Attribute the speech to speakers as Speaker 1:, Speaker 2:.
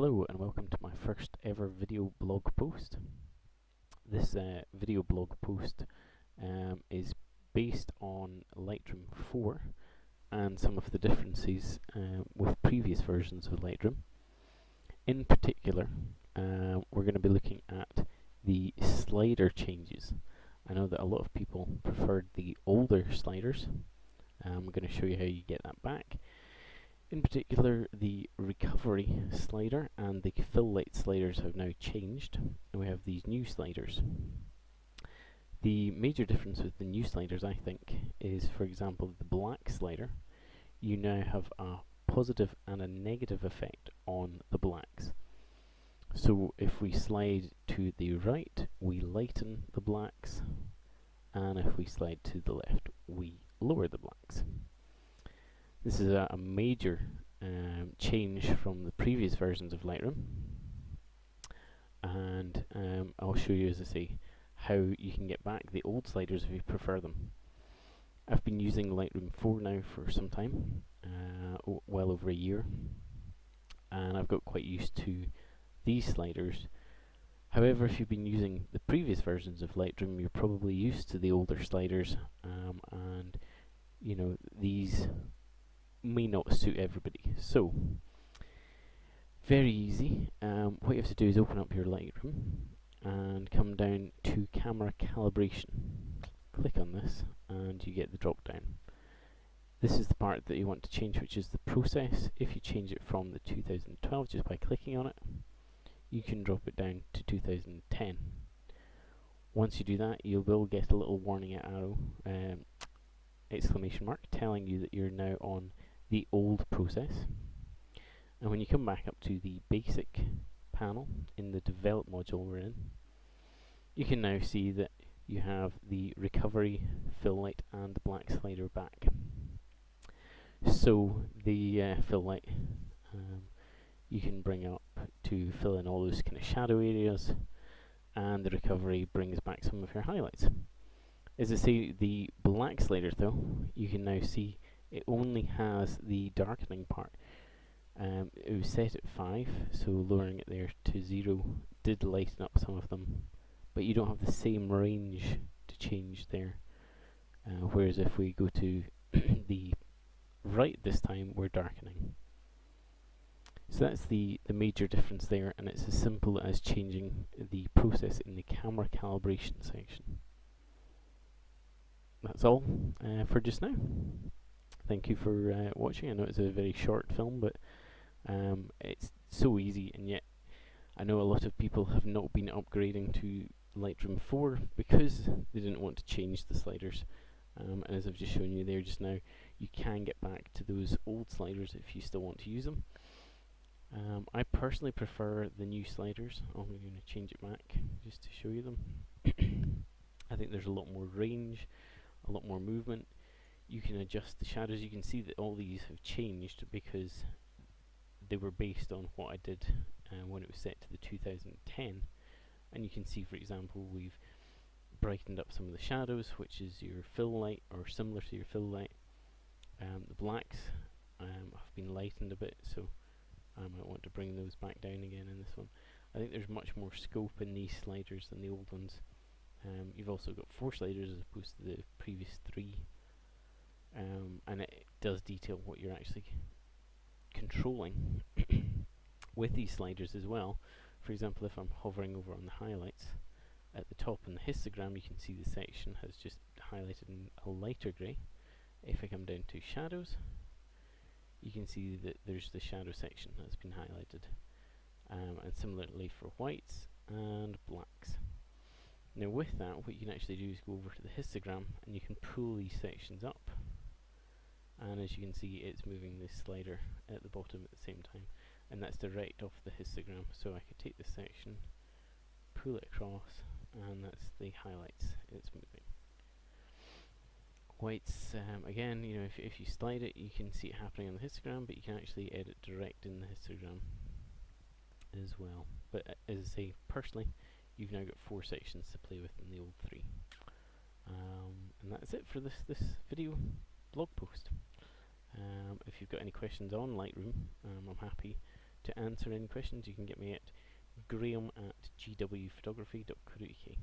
Speaker 1: Hello and welcome to my first ever video blog post. This video blog post is based on Lightroom 4 and some of the differences with previous versions of Lightroom. In particular, we're going to be looking at the slider changes. I know that a lot of people preferred the older sliders. I'm going to show you how you get that back. In particular, the recovery slider and the fill light sliders have now changed, and we have these new sliders. The major difference with the new sliders, I think, is, for example, the black slider. You now have a positive and a negative effect on the blacks. So if we slide to the right, we lighten the blacks, and if we slide to the left, we lower the blacks. This is a major change from the previous versions of Lightroom, and I'll show you, as I say, how you can get back the old sliders if you prefer them. I've been using Lightroom 4 now for some time, well over a year, and I've got quite used to these sliders. However, if you've been using the previous versions of Lightroom, you're probably used to the older sliders, and you know, these may not suit everybody. So, very easy. What you have to do is open up your Lightroom and come down to camera calibration. Click on this and you get the drop down. This is the part that you want to change, which is the process. If you change it from the 2012 just by clicking on it, you can drop it down to 2010. Once you do that, you will get a little warning arrow, exclamation mark, telling you that you're now on the old process. And when you come back up to the basic panel in the develop module we're in, you can now see that you have the recovery, fill light and the black slider back. So the fill light you can bring up to fill in all those kind of shadow areas, and the recovery brings back some of your highlights. As I say, the black slider though, you can now see it only has the darkening part. It was set at 5, so lowering it there to 0 did lighten up some of them, but you don't have the same range to change there. Whereas if we go to the right this time, we're darkening. So that's the major difference there, and it's as simple as changing the process in the camera calibration section. That's all for just now. Thank you for watching. I know it's a very short film, but it's so easy, and yet I know a lot of people have not been upgrading to Lightroom 4 because they didn't want to change the sliders. And as I've just shown you there just now, you can get back to those old sliders if you still want to use them. I personally prefer the new sliders. I'm going to change it back just to show you them. I think there's a lot more range, a lot more movement. You can adjust the shadows. You can see that all these have changed because they were based on what I did when it was set to the 2010. And you can see, for example, we've brightened up some of the shadows, which is your fill light, or similar to your fill light. The blacks have been lightened a bit, so I might want to bring those back down again in this one. I think there's much more scope in these sliders than the old ones. You've also got 4 sliders as opposed to the previous 3. And it does detail what you're actually controlling with these sliders as well. For example, if I'm hovering over on the highlights at the top in the histogram, you can see the section has just highlighted in a lighter grey. If I come down to shadows, you can see that there's the shadow section that's been highlighted, and similarly for whites and blacks. Now with that, what you can actually do is go over to the histogram and you can pull these sections up, and as you can see, it's moving this slider at the bottom at the same time, and that's direct off the histogram. So I could take this section, pull it across, and that's the highlights it's moving. Whites, again, you know, if you slide it, you can see it happening on the histogram, but you can actually edit direct in the histogram as well. But as I say, personally, you've now got 4 sections to play with in the old 3. And that's it for this video blog post. If you've got any questions on Lightroom, I'm happy to answer any questions, you can get me at graham@gwphotography.co.uk.